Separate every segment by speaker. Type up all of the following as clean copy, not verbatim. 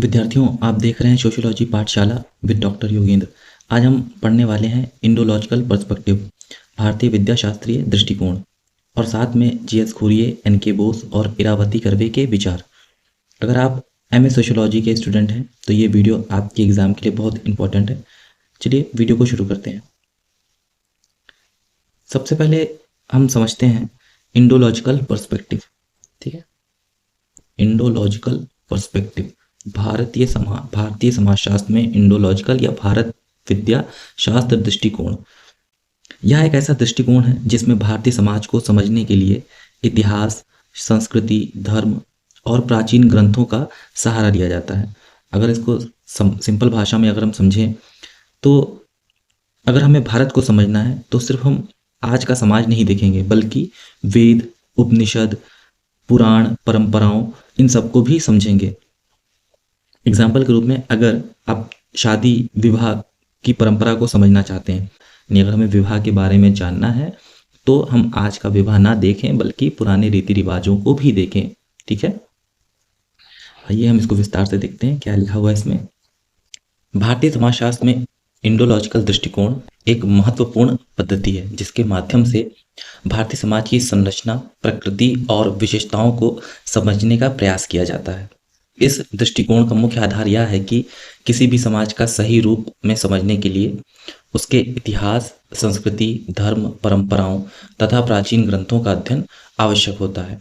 Speaker 1: विद्यार्थियों, आप देख रहे हैं सोशियोलॉजी पाठशाला विद डॉक्टर योगेंद्र। आज हम पढ़ने वाले हैं इंडोलॉजिकल पर्सपेक्टिव, भारतीय विद्याशास्त्रीय दृष्टिकोण, और साथ में जीएस खुरिये, एनके बोस और इरावती कर्वे के विचार। अगर आप एमए सोशियोलॉजी के स्टूडेंट हैं तो ये वीडियो आपके एग्जाम के लिए बहुत इंपॉर्टेंट है। चलिए वीडियो को शुरू करते हैं। सबसे पहले हम समझते हैं इंडोलॉजिकल पर्सपेक्टिव। ठीक है, इंडोलॉजिकल पर्सपेक्टिव भारतीय समाजशास्त्र में इंडोलॉजिकल या भारत विद्या शास्त्र दृष्टिकोण। यह एक ऐसा दृष्टिकोण है जिसमें भारतीय समाज को समझने के लिए इतिहास, संस्कृति, धर्म और प्राचीन ग्रंथों का सहारा लिया जाता है। अगर इसको सिंपल भाषा में अगर हम समझें तो अगर हमें भारत को समझना है तो सिर्फ हम आज का समाज नहीं देखेंगे, बल्कि वेद, उपनिषद, पुराण, परंपराओं, इन सबको भी समझेंगे। एग्जाम्पल के रूप में अगर आप शादी विवाह की परंपरा को समझना चाहते हैं, यानी अगर हमें विवाह के बारे में जानना है तो हम आज का विवाह ना देखें बल्कि पुराने रीति रिवाजों को भी देखें। ठीक है, आइए हम इसको विस्तार से देखते हैं क्या लिखा हुआ है इसमें। भारतीय समाजशास्त्र में इंडोलॉजिकल दृष्टिकोण एक महत्वपूर्ण पद्धति है जिसके माध्यम से भारतीय समाज की संरचना, प्रकृति और विशेषताओं को समझने का प्रयास किया जाता है। इस दृष्टिकोण का मुख्य आधार यह है कि किसी भी समाज का सही रूप में समझने के लिए उसके इतिहास, संस्कृति, धर्म, परंपराओं तथा प्राचीन ग्रंथों का अध्ययन आवश्यक होता है।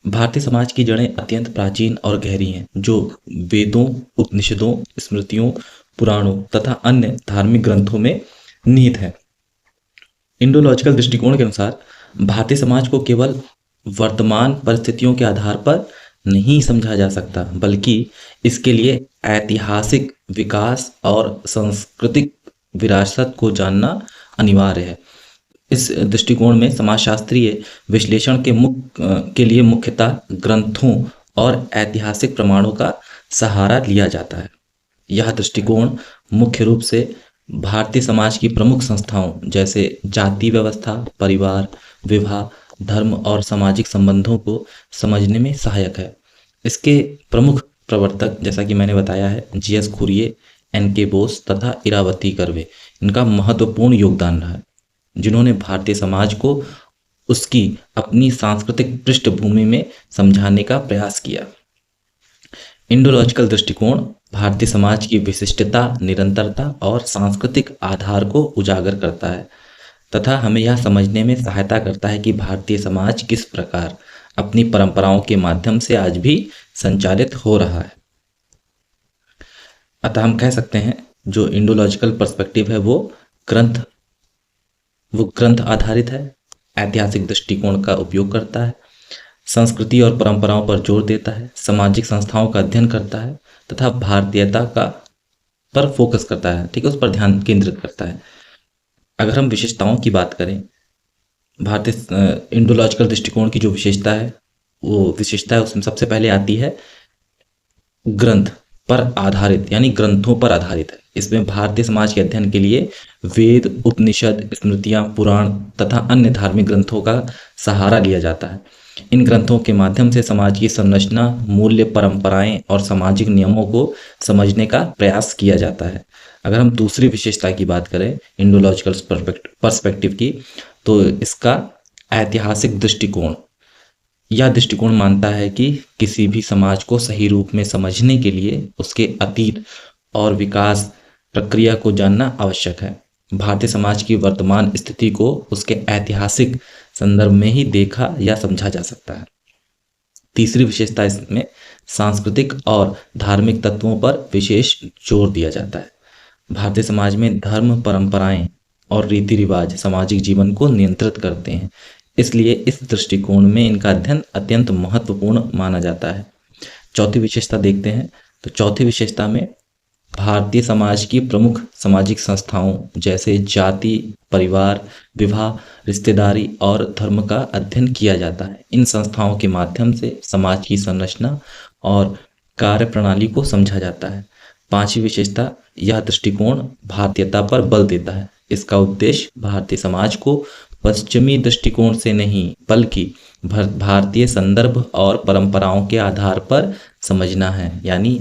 Speaker 1: भारतीय समाज की जड़ें अत्यंत प्राचीन और गहरी हैं, जो वेदों, उपनिषदों, स्मृतियों, पुराणों तथा अन्य धार्मिक ग्रंथों में निहित है। इंडोलॉजिकल दृष्टिकोण के अनुसार भारतीय समाज को केवल वर्तमान परिस्थितियों के आधार पर नहीं समझा जा सकता, बल्कि इसके लिए ऐतिहासिक विकास और सांस्कृतिक विरासत को जानना अनिवार्य है। इस दृष्टिकोण में समाजशास्त्रीय विश्लेषण के लिए मुख्यतः ग्रंथों और ऐतिहासिक प्रमाणों का सहारा लिया जाता है। यह दृष्टिकोण मुख्य रूप से भारतीय समाज की प्रमुख संस्थाओं जैसे जाति व्यवस्था, परिवार, विवाह, धर्म और सामाजिक संबंधों को समझने में सहायक है। इसके प्रमुख प्रवर्तक, जैसा कि मैंने बताया है, जीएस खुरिये, एनके बोस तथा इरावती कर्वे, इनका महत्वपूर्ण योगदान रहा है, जिन्होंने भारतीय समाज को उसकी अपनी सांस्कृतिक पृष्ठभूमि में समझाने का प्रयास किया। इंडोलॉजिकल दृष्टिकोण भारतीय समाज की विशिष्टता, निरंतरता और सांस्कृतिक आधार को उजागर करता है तथा हमें यह समझने में सहायता करता है कि भारतीय समाज किस प्रकार अपनी परंपराओं के माध्यम से आज भी संचालित हो रहा है। अतः हम कह सकते हैं जो इंडोलॉजिकल पर्सपेक्टिव है वो ग्रंथ आधारित है, ऐतिहासिक दृष्टिकोण का उपयोग करता है, संस्कृति और परंपराओं पर जोर देता है, सामाजिक संस्थाओं का अध्ययन करता है तथा भारतीयता पर फोकस करता है। ठीक है, उस पर ध्यान केंद्रित करता है। अगर हम विशेषताओं की बात करें, भारतीय इंडोलॉजिकल दृष्टिकोण की जो विशेषता है उसमें सबसे पहले आती है ग्रंथ पर आधारित, यानी ग्रंथों पर आधारित है। इसमें भारतीय समाज के अध्ययन के लिए वेद, उपनिषद, स्मृतियां, पुराण तथा अन्य धार्मिक ग्रंथों का सहारा लिया जाता है। इन ग्रंथों के माध्यम से समाज की संरचना, मूल्य, परंपराएं और सामाजिक नियमों को समझने का प्रयास किया जाता है। अगर हम दूसरी विशेषता की बात करें इंडोलॉजिकल पर्सपेक्टिव की, तो इसका ऐतिहासिक दृष्टिकोण, यह दृष्टिकोण मानता है कि किसी भी समाज को सही रूप में समझने के लिए उसके अतीत और विकास प्रक्रिया को जानना आवश्यक है। भारतीय समाज की वर्तमान स्थिति को उसके ऐतिहासिक संदर्भ में ही देखा या समझा जा सकता है। तीसरी विशेषता इसमें सांस्कृतिक और धार्मिक तत्वों पर विशेष जोर दिया जाता है। भारतीय समाज में धर्म, परंपराएं और रीति रिवाज सामाजिक जीवन को नियंत्रित करते हैं, इसलिए इस दृष्टिकोण में इनका अध्ययन अत्यंत महत्वपूर्ण माना जाता है। चौथी विशेषता देखते हैं, तो चौथी विशेषता में भारतीय समाज की प्रमुख सामाजिक संस्थाओं जैसे जाति, परिवार, विवाह, रिश्तेदारी और धर्म का अध्ययन किया जाता है। इन संस्थाओं के माध्यम से समाज की संरचना और कार्य प्रणाली को समझा जाता है। पांचवी विशेषता, यह दृष्टिकोण भारतीयता पर बल देता है। इसका उद्देश्य भारतीय समाज को पश्चिमी दृष्टिकोण से नहीं बल्कि भारतीय संदर्भ और परंपराओं के आधार पर समझना है, यानी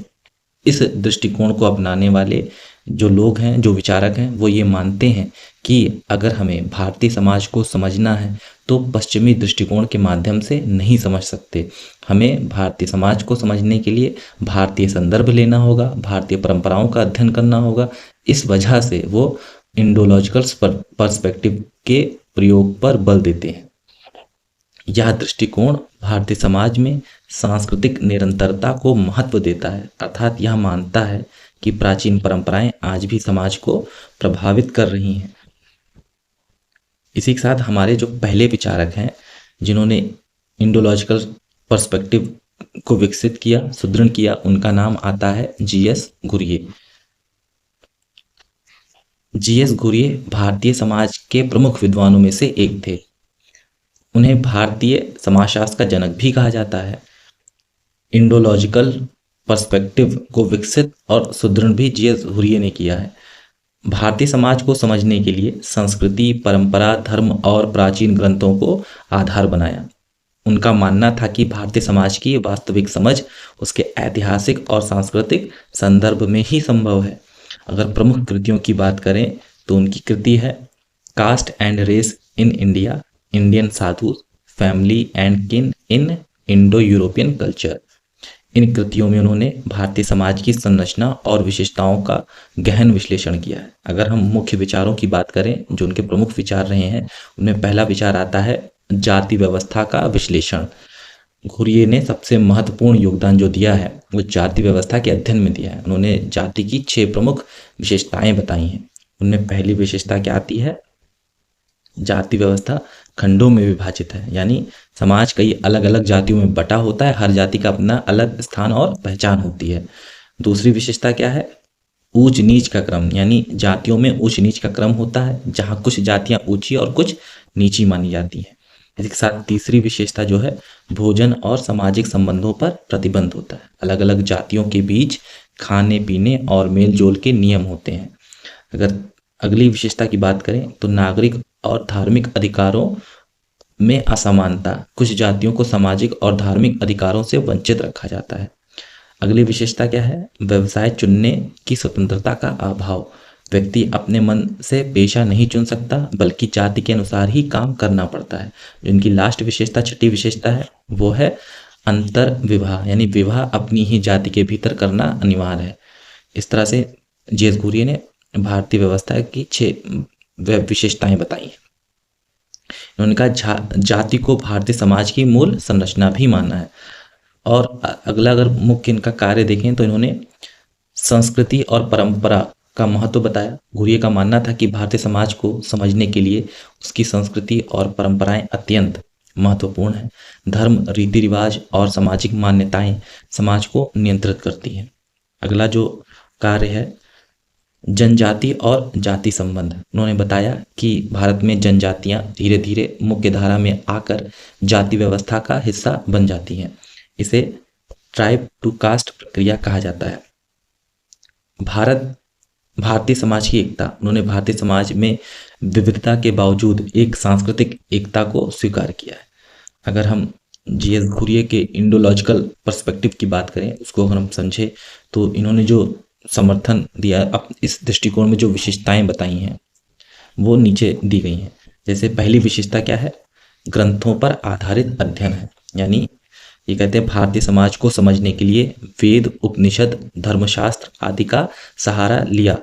Speaker 1: इस दृष्टिकोण को अपनाने वाले जो लोग हैं, जो विचारक हैं, वो ये मानते हैं कि अगर हमें भारतीय समाज को समझना है तो पश्चिमी दृष्टिकोण के माध्यम से नहीं समझ सकते। हमें भारतीय समाज को समझने के लिए भारतीय संदर्भ लेना होगा, भारतीय परंपराओं का अध्ययन करना होगा। इस वजह से वो इंडोलॉजिकल पर्सपेक्टिव के प्रयोग पर बल देते हैं। यह दृष्टिकोण भारतीय समाज में सांस्कृतिक निरंतरता को महत्व देता है, अर्थात यह मानता है कि प्राचीन परंपराएं आज भी समाज को प्रभावित कर रही हैं। इसी के साथ हमारे जो पहले विचारक हैं जिन्होंने इंडोलॉजिकल पर्सपेक्टिव को विकसित किया, सुदृढ़ किया, उनका नाम आता है जीएस घुरिये। जीएस घुरिये भारतीय समाज के प्रमुख विद्वानों में से एक थे। उन्हें भारतीय समाजशास्त्र का जनक भी कहा जाता है। इंडोलॉजिकल पर्सपेक्टिव को विकसित और सुदृढ़ भी जीएस घुरिये ने किया है। भारतीय समाज को समझने के लिए संस्कृति, परंपरा, धर्म और प्राचीन ग्रंथों को आधार बनाया। उनका मानना था कि भारतीय समाज की वास्तविक समझ उसके ऐतिहासिक और सांस्कृतिक संदर्भ में ही संभव है। अगर प्रमुख कृतियों की बात करें तो उनकी कृति है caste and race in India, Indian sadhu, family and kin in Indo European culture. इन कृतियों में उन्होंने भारतीय समाज की संरचना और विशेषताओं का गहन विश्लेषण किया है। अगर हम मुख्य विचारों की बात करें जो उनके प्रमुख विचार रहे हैं, उनमें पहला विचार आता है जाति व्यवस्था का विश्लेषण। घुरिये ने सबसे महत्वपूर्ण योगदान जो दिया है वो जाति व्यवस्था के अध्ययन में दिया है। उन्होंने जाति की 6 प्रमुख विशेषताएं बताई हैं। उनमें पहली विशेषता क्या आती है? जाति व्यवस्था खंडों में विभाजित है, यानी समाज कई अलग अलग जातियों में बटा होता है, हर जाति का अपना अलग स्थान और पहचान होती है। दूसरी विशेषता क्या है? ऊंच नीच का क्रम, यानी जातियों में ऊंच नीच का क्रम होता है, जहां कुछ जातियां ऊंची और कुछ नीची मानी जाती हैं। इसके साथ तीसरी विशेषता जो है भोजन और सामाजिक संबंधों पर प्रतिबंध होता है। अलग अलग जातियों के बीच खाने पीने और मेल जोल के नियम होते हैं। अगर अगली विशेषता की बात करें तो नागरिक और धार्मिक अधिकारों में असमानता, कुछ जातियों को सामाजिक और धार्मिक अधिकारों से वंचित रखा जाता है। अगली विशेषता क्या है? व्यवसाय चुनने की स्वतंत्रता का अभाव, व्यक्ति अपने मन से पेशा नहीं चुन सकता बल्कि जाति के अनुसार ही काम करना पड़ता है। जिनकी लास्ट विशेषता, छठी विशेषता है, वो है अंतर विवाह, यानी विवाह अपनी ही जाति के भीतर करना अनिवार्य है। इस तरह से जीएस घुरिये ने भारतीय व्यवस्था की 6 विशेषताएं बताई हैं। उन्होंने कहा जाति को भारतीय समाज की मूल संरचना भी माना है। और अगला अगर मुख्य इनका कार्य देखें तो इन्होंने संस्कृति और परंपरा का महत्व बताया। घुरिये का मानना था कि भारतीय समाज को समझने के लिए उसकी संस्कृति और परंपराएं अत्यंत महत्वपूर्ण हैं। धर्म, रीति रिवाज और सामाजिक मान्यताएं समाज को नियंत्रित करती हैं। अगला जो कार्य है जनजाति और जाति संबंध। उन्होंने बताया कि भारत में जनजातियां धीरे धीरे मुख्य धारा में आकर जाति व्यवस्था का हिस्सा बन जाती हैं। इसे ट्राइब टू कास्ट प्रक्रिया कहा जाता है। भारतीय समाज की एकता। उन्होंने भारतीय समाज में विविधता के बावजूद एक सांस्कृतिक एकता को स्वीकार किया है। अगर हम जीएस घुरिये के इंडोलॉजिकल पर्सपेक्टिव की बात करें, उसको अगर हम समझे तो इन्होंने जो समर्थन दिया, अब इस दृष्टिकोण में जो विशेषताएं बताई हैं वो नीचे दी गई हैं। जैसे पहली विशेषता क्या है? ग्रंथों पर आधारित अध्ययन है, यानी ये कहते हैं भारतीय समाज को समझने के लिए वेद, उपनिषद, धर्मशास्त्र आदि का सहारा लिया।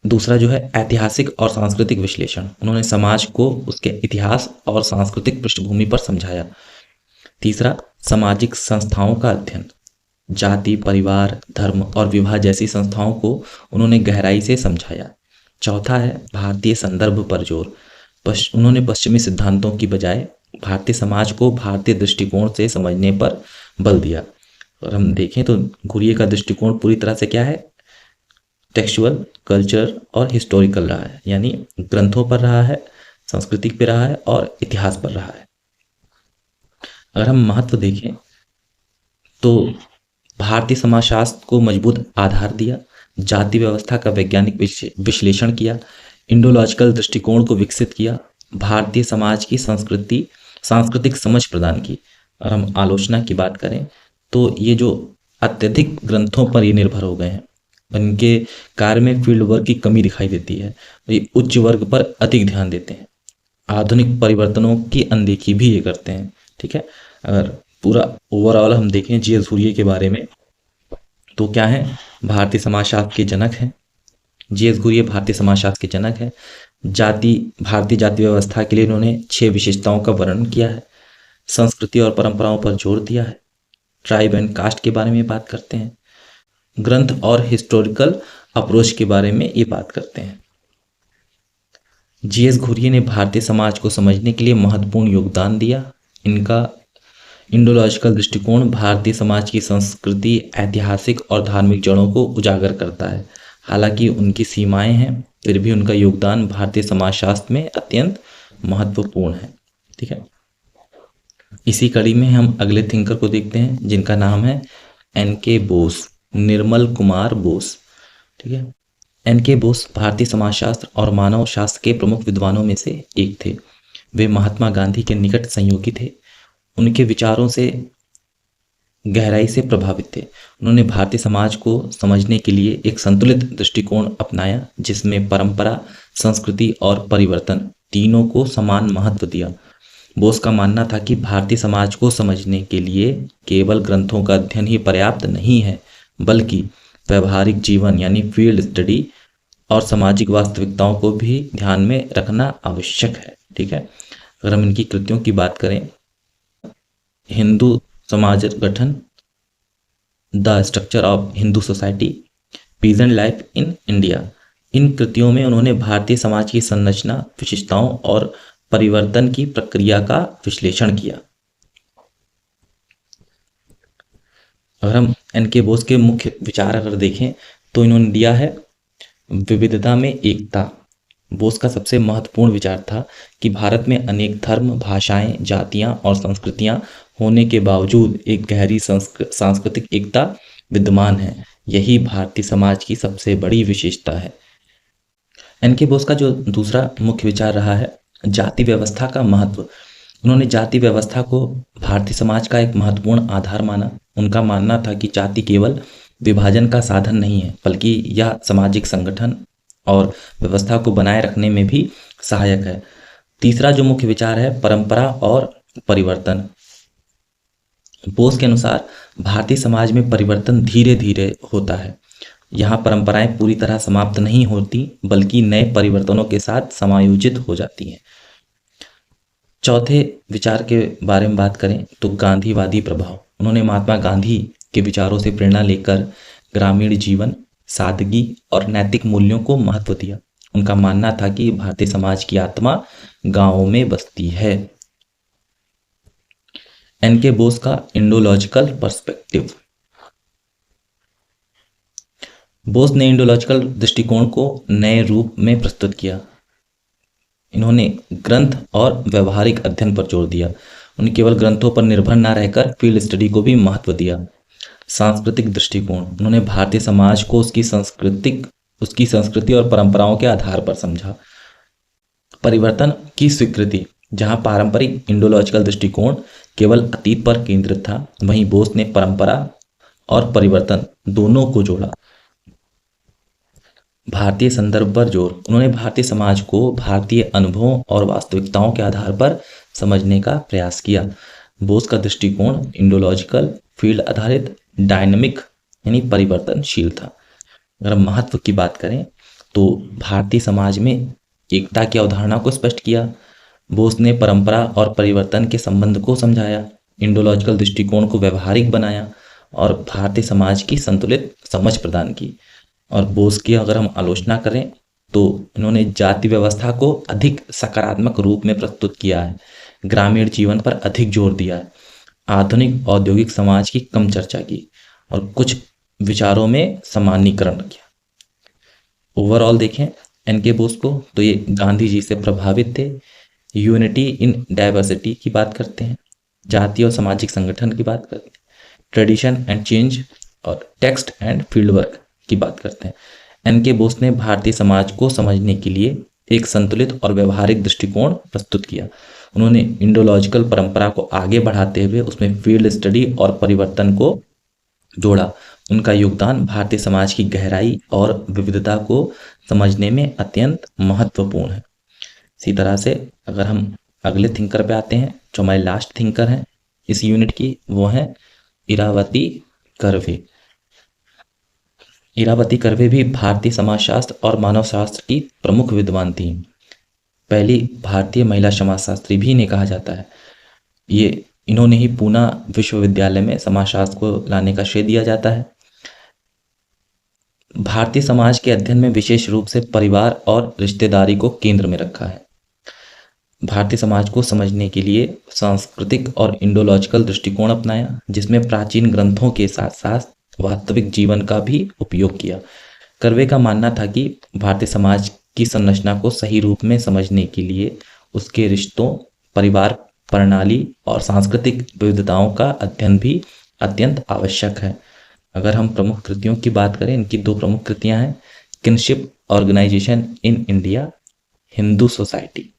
Speaker 1: दूसरा जो है ऐतिहासिक और सांस्कृतिक विश्लेषण। उन्होंने समाज को उसके इतिहास और सांस्कृतिक पृष्ठभूमि पर समझाया। तीसरा सामाजिक संस्थाओं का अध्ययन। जाति, परिवार, धर्म और विवाह जैसी संस्थाओं को उन्होंने गहराई से समझाया। चौथा है भारतीय संदर्भ पर जोर। उन्होंने पश्चिमी सिद्धांतों की बजाय भारतीय समाज को भारतीय दृष्टिकोण से समझने पर बल दिया। और हम देखें तो घुरिये का दृष्टिकोण पूरी तरह से क्या है? टेक्सचुअल, कल्चर और हिस्टोरिकल रहा है, यानी ग्रंथों पर रहा है, संस्कृति पर रहा है और इतिहास पर रहा है। अगर हम महत्व देखें तो भारतीय समाजशास्त्र को मजबूत आधार दिया, जाति व्यवस्था का वैज्ञानिक विश्लेषण किया, इंडोलॉजिकल दृष्टिकोण को विकसित किया, भारतीय समाज की सांस्कृतिक समझ प्रदान की। और हम आलोचना की बात करें तो ये जो अत्यधिक ग्रंथों पर ये निर्भर हो गए हैं। इनके कार्य में फील्ड वर्क की कमी दिखाई देती है। ये उच्च वर्ग पर अधिक ध्यान देते हैं, आधुनिक परिवर्तनों की अनदेखी भी ये करते हैं। ठीक है, अगर पूरा ओवरऑल हम देखें जीएस घुरिये के बारे में तो क्या है, भारतीय समाजशास्त्र के जनक हैं। जीएस घुरिये भारतीय समाजशास्त्र के जनक हैं। भारतीय जाति व्यवस्था के लिए इन्होंने 6 विशेषताओं का वर्णन किया है। संस्कृति और परंपराओं पर जोर दिया है। ट्राइब एंड कास्ट के बारे में बात करते हैं। ग्रंथ और हिस्टोरिकल अप्रोच के बारे में ये बात करते हैं। जीएस घुरिये ने भारतीय समाज को समझने के लिए महत्वपूर्ण योगदान दिया। इनका इंडोलॉजिकल दृष्टिकोण भारतीय समाज की संस्कृति, ऐतिहासिक और धार्मिक जड़ों को उजागर करता है। हालांकि उनकी सीमाएं हैं, फिर भी उनका योगदान भारतीय समाजशास्त्र में अत्यंत महत्वपूर्ण है। ठीक है, इसी कड़ी में हम अगले थिंकर को देखते हैं जिनका नाम है एन.के. बोस, निर्मल कुमार बोस। ठीक है, एन.के. बोस भारतीय समाजशास्त्र और मानव शास्त्र के प्रमुख विद्वानों में से एक थे। वे महात्मा गांधी के निकट सहयोगी थे। उनके विचारों से गहराई से प्रभावित थे। उन्होंने भारतीय समाज को समझने के लिए एक संतुलित दृष्टिकोण अपनाया जिसमें परंपरा, संस्कृति और परिवर्तन तीनों को समान महत्व दिया। बोस का मानना था कि भारतीय समाज को समझने के लिए केवल ग्रंथों का अध्ययन ही पर्याप्त नहीं है, बल्कि व्यवहारिक जीवन यानी फील्ड स्टडी और सामाजिक वास्तविकताओं को भी ध्यान में रखना आवश्यक है। ठीक है, अगर हम इनकी कृतियों की बात करें, हिंदू समाज गठन, the structure of Hindu society, peasant life in India, इन कृतियों में उन्होंने भारतीय समाज की संरचना, विशेषताओं और परिवर्तन की प्रक्रिया का विश्लेषण किया। अगर हम एन.के. बोस के मुख्य विचार अगर देखें तो इन्होंने दिया है विविधता में एकता। बोस का सबसे महत्वपूर्ण विचार था कि भारत में अनेक धर्म, भाषाएं, जातियां और संस्कृतियां होने के बावजूद एक गहरी सांस्कृतिक एकता विद्यमान है। यही भारतीय समाज की सबसे बड़ी विशेषता है। एन.के. बोस का जो दूसरा मुख्य विचार रहा है जाति व्यवस्था का महत्व। उन्होंने जाति व्यवस्था को भारतीय समाज का एक महत्वपूर्ण आधार माना। उनका मानना था कि जाति केवल विभाजन का साधन नहीं है, बल्कि यह सामाजिक संगठन और व्यवस्था को बनाए रखने में भी सहायक है। तीसरा जो मुख्य विचार है परंपरा और परिवर्तन। बोस के अनुसार भारतीय समाज में परिवर्तन धीरे धीरे होता है। यहाँ परंपराएं पूरी तरह समाप्त नहीं होती, बल्कि नए परिवर्तनों के साथ समायोजित हो जाती हैं। चौथे विचार के बारे में बात करें तो गांधीवादी प्रभाव। उन्होंने महात्मा गांधी के विचारों से प्रेरणा लेकर ग्रामीण जीवन, सादगी और नैतिक मूल्यों को महत्व दिया। उनका मानना था कि भारतीय समाज की आत्मा गांवों में बसती है। एन.के. बोस का इंडोलॉजिकल पर्सपेक्टिव। बोस ने इंडोलॉजिकल दृष्टिकोण को नए रूप में प्रस्तुत किया। इन्होंने ग्रंथ और व्यवहारिक अध्ययन पर जोर दिया। उन्हें केवल ग्रंथों पर निर्भर न रहकर फील्ड स्टडी को भी महत्व दिया। सांस्कृतिक दृष्टिकोण। उन्होंने भारतीय समाज को उसकी संस्कृति और परंपराओं के आधार पर समझा। परिवर्तन की स्वीकृति। जहां पारंपरिक इंडोलॉजिकल दृष्टिकोण केवल अतीत पर केंद्रित था, वहीं बोस ने परंपरा और परिवर्तन दोनों को जोड़ा। भारतीय संदर्भ पर जोर। उन्होंने भारतीय समाज को भारतीय अनुभवों और वास्तविकताओं के आधार पर समझने का प्रयास किया। बोस का दृष्टिकोण इंडोलॉजिकल, फील्ड आधारित, डायनामिक यानी परिवर्तनशील था। अगर हम महत्व की बात करें तो भारतीय समाज में एकता की अवधारणा को स्पष्ट किया। बोस ने परंपरा और परिवर्तन के संबंध को समझाया, इंडोलॉजिकल दृष्टिकोण को व्यवहारिक बनाया और भारतीय समाज की संतुलित समझ प्रदान की। और बोस की अगर हम आलोचना करें तो इन्होंने जाति व्यवस्था को अधिक सकारात्मक रूप में प्रस्तुत किया है, ग्रामीण जीवन पर अधिक जोर दिया है, आधुनिक औद्योगिक समाज की कम चर्चा की और कुछ विचारों में सामान्यीकरण किया। ओवरऑल देखें एन.के. बोस को तो ये गांधी जी से प्रभावित थे। यूनिटी इन डाइवर्सिटी की बात करते हैं, जाति और सामाजिक संगठन की बात करते हैं, ट्रेडिशन एंड चेंज और टेक्स्ट एंड फील्ड वर्क की बात करते हैं। एन.के. बोस ने भारतीय समाज को समझने के लिए एक संतुलित और व्यवहारिक दृष्टिकोण प्रस्तुत किया। उन्होंने इंडोलॉजिकल परंपरा को आगे बढ़ाते हुए उसमें फील्ड स्टडी और परिवर्तन को जोड़ा। उनका योगदान भारतीय समाज की गहराई और विविधता को समझने में अत्यंत महत्वपूर्ण है। इसी तरह से अगर हम अगले थिंकर पे आते हैं, जो हमारे लास्ट थिंकर हैं इस यूनिट की, वो हैं इरावती कर्वे। इरावती कर्वे भी भारतीय समाजशास्त्र और मानवशास्त्र की प्रमुख विद्वान थी। पहली भारतीय महिला समाजशास्त्री भी इन्हें कहा जाता है। इन्होंने ही पूना विश्वविद्यालय में समाजशास्त्र को लाने का श्रेय दिया जाता है। भारतीय समाज के अध्ययन में विशेष रूप से परिवार और रिश्तेदारी को केंद्र में रखा है। भारतीय समाज को समझने के लिए सांस्कृतिक और इंडोलॉजिकल दृष्टिकोण अपनाया, जिसमें प्राचीन ग्रंथों के साथ साथ वास्तविक जीवन का भी उपयोग किया। कर्वे का मानना था कि भारतीय समाज की संरचना को सही रूप में समझने के लिए उसके रिश्तों, परिवार प्रणाली और सांस्कृतिक विविधताओं का अध्ययन भी अत्यंत आवश्यक है। अगर हम प्रमुख कृतियों की बात करें, इनकी दो प्रमुख कृतियां हैं, kinship organization in India, Hindu society.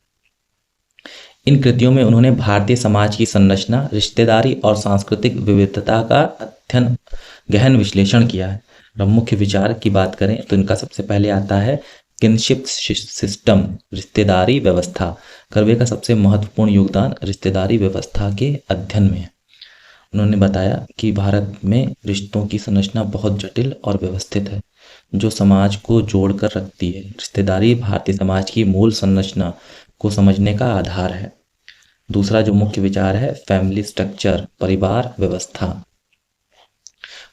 Speaker 1: इन कृतियों में उन्होंने भारतीय समाज की संरचना, रिश्तेदारी और सांस्कृतिक विविधता का अध्ययन, गहन विश्लेषण किया है। मुख्य विचार की बात करें तो इनका सबसे पहले आता है किनशिप सिस्टम, रिश्तेदारी व्यवस्था। कर्वे का सबसे महत्वपूर्ण योगदान रिश्तेदारी व्यवस्था के अध्ययन में है। उन्होंने बताया कि भारत में रिश्तों की संरचना बहुत जटिल और व्यवस्थित है, जो समाज को जोड़कर रखती है। रिश्तेदारी भारतीय समाज की मूल संरचना को समझने का आधार है। दूसरा जो मुख्य विचार है, फैमिली स्ट्रक्चर, परिवार व्यवस्था।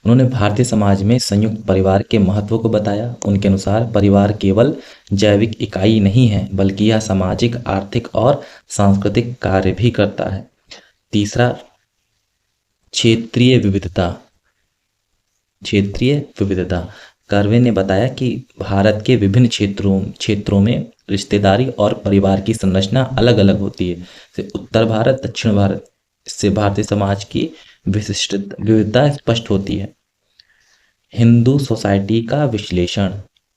Speaker 1: उन्होंने भारतीय समाज में संयुक्त परिवार के महत्व को बताया। उनके अनुसार परिवार केवल जैविक इकाई नहीं है, बल्कि यह सामाजिक, आर्थिक और सांस्कृतिक कार्य भी करता है। तीसरा, क्षेत्रीय विविधता। क्षेत्रीय विविधता, कर्वे ने बताया कि भारत के विभिन्न क्षेत्रों में रिश्तेदारी और परिवार की संरचना अलग अलग होती है, जैसे उत्तर भारत, दक्षिण भारत। इससे भारतीय समाज की विशिष्ट विविधता स्पष्ट होती है। हिंदू सोसाइटी का विश्लेषण,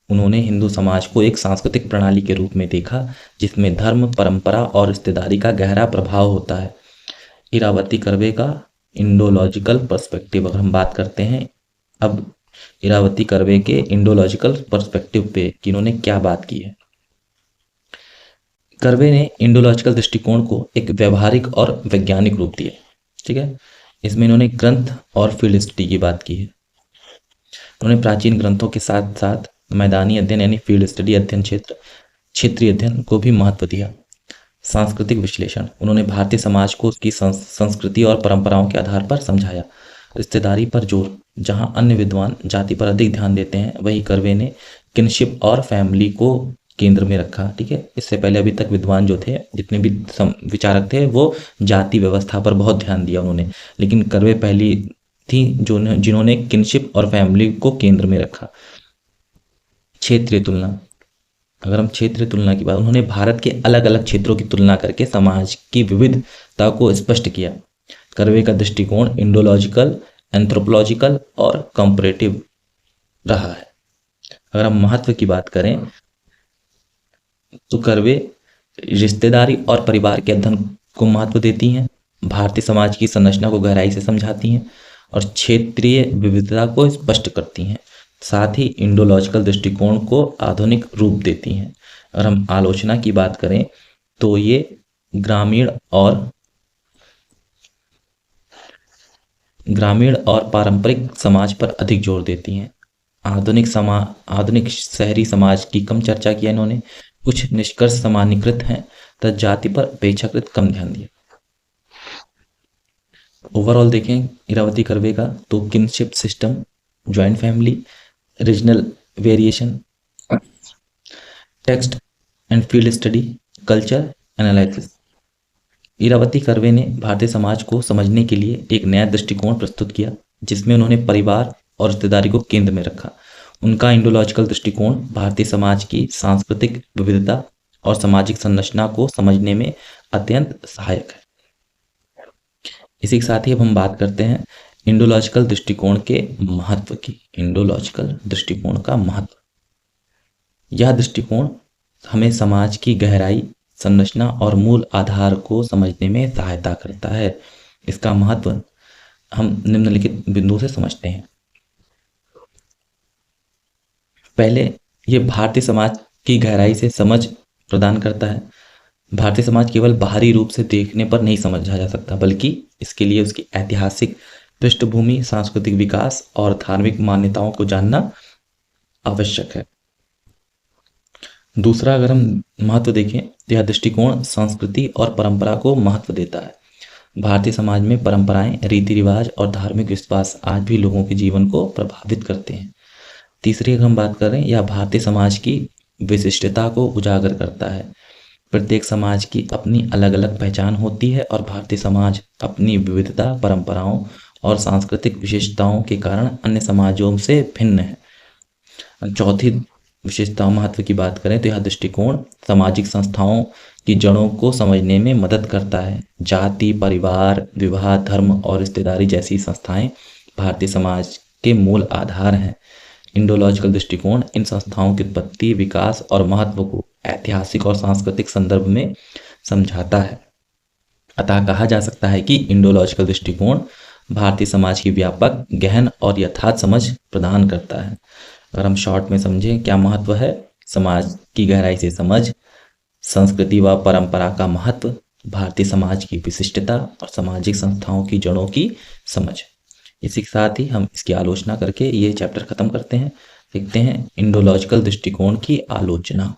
Speaker 1: उन्होंने हिंदू समाज को एक सांस्कृतिक प्रणाली के रूप में देखा, जिसमें धर्म, परंपरा और रिश्तेदारी का गहरा प्रभाव होता है। इरावती कर्वे का इंडोलॉजिकल पर्सपेक्टिव, अगर हम बात करते हैं अब इरावती कर्वे के इंडोलॉजिकल पर्सपेक्टिव पे कि इन्होंने क्या बात की है। कर्वे ने इंडोलॉजिकल दृष्टिकोण को एक व्यवहारिक और वैज्ञानिक रूप दिया। ठीक है, इसमें इन्होंने ग्रंथ और फील्ड स्टडी की बात की है। उन्होंने प्राचीन ग्रंथों के साथ साथ मैदानी अध्ययन यानी फील्ड स्टडी अध्ययन, क्षेत्रीय अध्ययन को भी महत्व दिया। सांस्कृतिक विश्लेषण, उन्होंने भारतीय समाज को उसकी संस्कृति और परंपराओं के आधार पर समझाया। रिश्तेदारी पर जोर, जहां अन्य विद्वान जाति पर अधिक ध्यान देते हैं, वही कर्वे ने किनशिप और फैमिली को केंद्र में रखा। ठीक है, इससे पहले अभी तक विद्वान जो थे, जितने भी विचारक थे, वो जाति व्यवस्था पर बहुत ध्यान दिया उन्होंने, लेकिन कर्वे पहली थी जिन्होंने किनशिप और फैमिली को केंद्र में रखा। क्षेत्रीय तुलना, अगर हम क्षेत्रीय तुलना की बात, उन्होंने भारत के अलग अलग क्षेत्रों की तुलना करके समाज की विविधता को स्पष्ट किया। कर्वे का दृष्टिकोण इंडोलॉजिकल, एंथ्रोपोलॉजिकल और कंपैरेटिव रहा है। अगर हम महत्व की बात करें तो कर्वे रिश्तेदारी और परिवार के अध्ययन को महत्व देती हैं, भारतीय समाज की संरचना को गहराई से समझाती हैं और क्षेत्रीय विविधता को स्पष्ट करती हैं। साथ ही इंडोलॉजिकल दृष्टिकोण को आधुनिक रूप देती हैं। अगर हम आलोचना की बात करें तो ये ग्रामीण और पारंपरिक समाज पर अधिक जोर देती हैं। आधुनिक शहरी समाज की कम चर्चा किया इन्होंने। कुछ निष्कर्ष सामान्यीकृत हैं तथा जाति पर अपेक्षाकृत कम ध्यान दिया। ओवरऑल देखें इरावती कर्वे का तो kinship system, joint family, regional variation, text and field study, culture analysis. Irawati Karve ने भारतीय समाज को समझने के लिए एक नया दृष्टिकोण प्रस्तुत किया, जिसमें उन्होंने परिवार और रिश्तेदारी को केंद्र में रखा। उनका इंडोलॉजिकल दृष्टिकोण भारतीय समाज की सांस्कृतिक विविधता और सामाजिक संरचना को समझने में अत्यंत सहायक है। इसी के साथ ही अब हम बात करते हैं इंडोलॉजिकल दृष्टिकोण के महत्व की। इंडोलॉजिकल दृष्टिकोण का महत्व, यह दृष्टिकोण हमें समाज की गहराई, संरचना और मूल आधार को समझने में सहायता करता है। इसका महत्व हम निम्नलिखित बिंदु से समझते हैं। पहले ये भारतीय समाज की गहराई से समझ प्रदान करता है। भारतीय समाज केवल बाहरी रूप से देखने पर नहीं समझा जा सकता, बल्कि इसके लिए उसकी ऐतिहासिक पृष्ठभूमि, सांस्कृतिक विकास और धार्मिक मान्यताओं को जानना आवश्यक है। दूसरा अगर हम महत्व देखें तो यह दृष्टिकोण संस्कृति और परंपरा को महत्व देता है। भारतीय समाज में परंपराएं, रीति रिवाज और धार्मिक विश्वास आज भी लोगों के जीवन को प्रभावित करते हैं। तीसरी अगर हम बात करें, यह भारतीय समाज की विशिष्टता को उजागर करता है। प्रत्येक समाज की अपनी अलग अलग पहचान होती है और भारतीय समाज अपनी विविधता, परंपराओं और सांस्कृतिक विशेषताओं के कारण अन्य समाजों से भिन्न है। चौथी विशेषता महत्व की बात करें तो यह दृष्टिकोण सामाजिक संस्थाओं की जड़ों को समझने में मदद करता है। जाति, परिवार, विवाह, धर्म और रिश्तेदारी जैसी संस्थाएं भारतीय समाज के मूल आधार हैं। इंडोलॉजिकल दृष्टिकोण इन संस्थाओं की उत्पत्ति, विकास और महत्व को ऐतिहासिक और सांस्कृतिक संदर्भ में समझाता है। अतः कहा जा सकता है कि इंडोलॉजिकल दृष्टिकोण भारतीय समाज की व्यापक, गहन और यथार्थ समझ प्रदान करता है। अगर हम शॉर्ट में समझें क्या महत्व है, समाज की गहराई से समझ, संस्कृति व परंपरा का महत्व, भारतीय समाज की विशिष्टता और सामाजिक संस्थाओं की जड़ों की समझ। इसी के साथ ही हम इसकी आलोचना करके ये चैप्टर खत्म करते हैं। देखते हैं इंडोलॉजिकल दृष्टिकोण की आलोचना।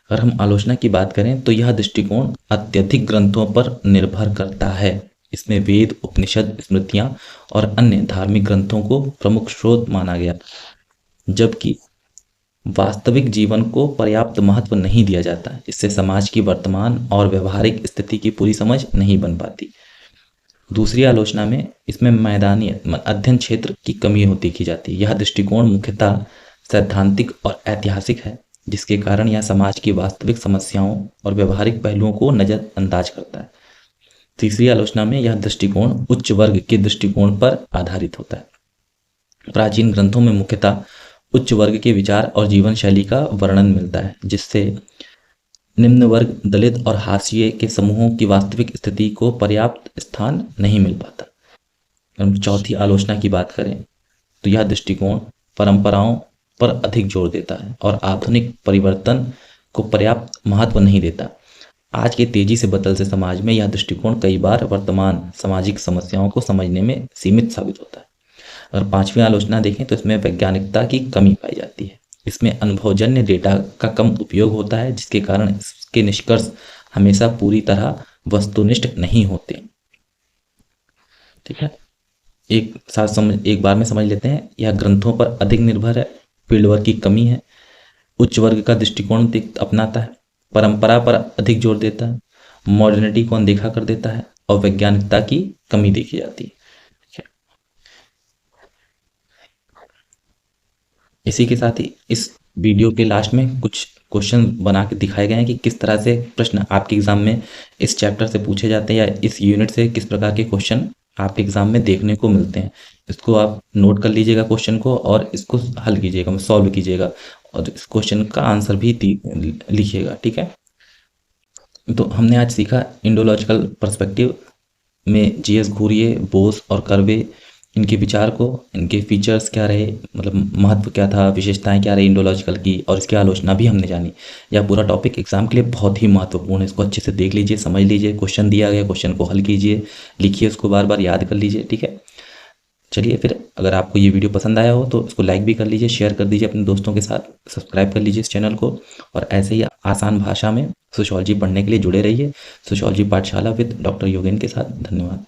Speaker 1: अगर हम आलोचना की बात करें तो यह दृष्टिकोण अत्यधिक ग्रंथों पर निर्भर करता है। इसमें वेद, उपनिषद, स्मृतियां और अन्य धार्मिक ग्रंथों को प्रमुख स्रोत माना गया, जबकि वास्तविक जीवन को पर्याप्त महत्व नहीं दिया जाता। इससे समाज की वर्तमान और व्यवहारिक स्थिति की पूरी समझ नहीं बन पाती। दूसरी आलोचना में इसमें मैदानी अध्ययन क्षेत्र की कमी होती की जाती है। यह दृष्टिकोण मुख्यतः सैद्धांतिक और ऐतिहासिक है, जिसके कारण यह समाज की वास्तविक समस्याओं और व्यवहारिक पहलुओं को नजरअंदाज करता है। तीसरी आलोचना में यह दृष्टिकोण उच्च वर्ग के दृष्टिकोण पर आधारित होता है। प्राचीन ग्रंथों में मुख्यतः उच्च वर्ग के विचार और जीवन शैली का वर्णन मिलता है, जिससे निम्न वर्ग, दलित और हाशिए के समूहों की वास्तविक स्थिति को पर्याप्त स्थान नहीं मिल पाता। हम चौथी आलोचना की बात करें तो यह दृष्टिकोण परंपराओं पर अधिक जोर देता है और आधुनिक परिवर्तन को पर्याप्त महत्व नहीं देता। आज के तेजी से बदलते समाज में यह दृष्टिकोण कई बार वर्तमान सामाजिक समस्याओं को समझने में सीमित साबित होता है। अगर पांचवी आलोचना देखें तो इसमें वैज्ञानिकता की कमी पाई जाती है। इसमें अनुभवजन्य डेटा का कम उपयोग होता है, जिसके कारण इसके निष्कर्ष हमेशा पूरी तरह वस्तुनिष्ठ नहीं होते। ठीक है, एक बार में समझ लेते हैं। यह ग्रंथों पर अधिक निर्भर है, फील्ड वर्क की कमी है, उच्च वर्ग का दृष्टिकोण अपनाता है, परंपरा पर अधिक जोर देता है, मॉडर्निटी को अनदेखा कर देता है और वैज्ञानिकता की कमी देखी जाती है। इसी के साथ ही इस वीडियो के लास्ट में कुछ क्वेश्चन बना के दिखाए गए हैं कि किस तरह से प्रश्न आपके एग्जाम में इस चैप्टर से पूछे जाते हैं या इस यूनिट से किस प्रकार के क्वेश्चन आपके एग्जाम में देखने को मिलते हैं। इसको आप नोट कर लीजिएगा क्वेश्चन को और इसको हल कीजिएगा, सॉल्व कीजिएगा और इस क्वेश्चन का आंसर भी लिखिएगा। ठीक है, तो हमने आज सीखा इंडोलॉजिकल पर्सपेक्टिव में जीएस घूरिये, बोस और कर्वे इनके विचार को, इनके फीचर्स क्या रहे, मतलब महत्व क्या था, विशेषताएं क्या रही इंडोलॉजिकल की, और इसकी आलोचना भी हमने जानी। यह पूरा टॉपिक एग्जाम के लिए बहुत ही महत्वपूर्ण है। इसको अच्छे से देख लीजिए, समझ लीजिए, क्वेश्चन दिया गया, क्वेश्चन को हल कीजिए, लिखिए, उसको बार बार याद कर लीजिए। ठीक है, चलिए फिर अगर आपको ये वीडियो पसंद आया हो तो इसको लाइक भी कर लीजिए, शेयर कर दीजिए अपने दोस्तों के साथ, सब्सक्राइब कर लीजिए इस चैनल को और ऐसे ही आसान भाषा में सोशियोलॉजी पढ़ने के लिए जुड़े रहिए। सोशियोलॉजी पाठशाला विद डॉक्टर योगेन के साथ। धन्यवाद।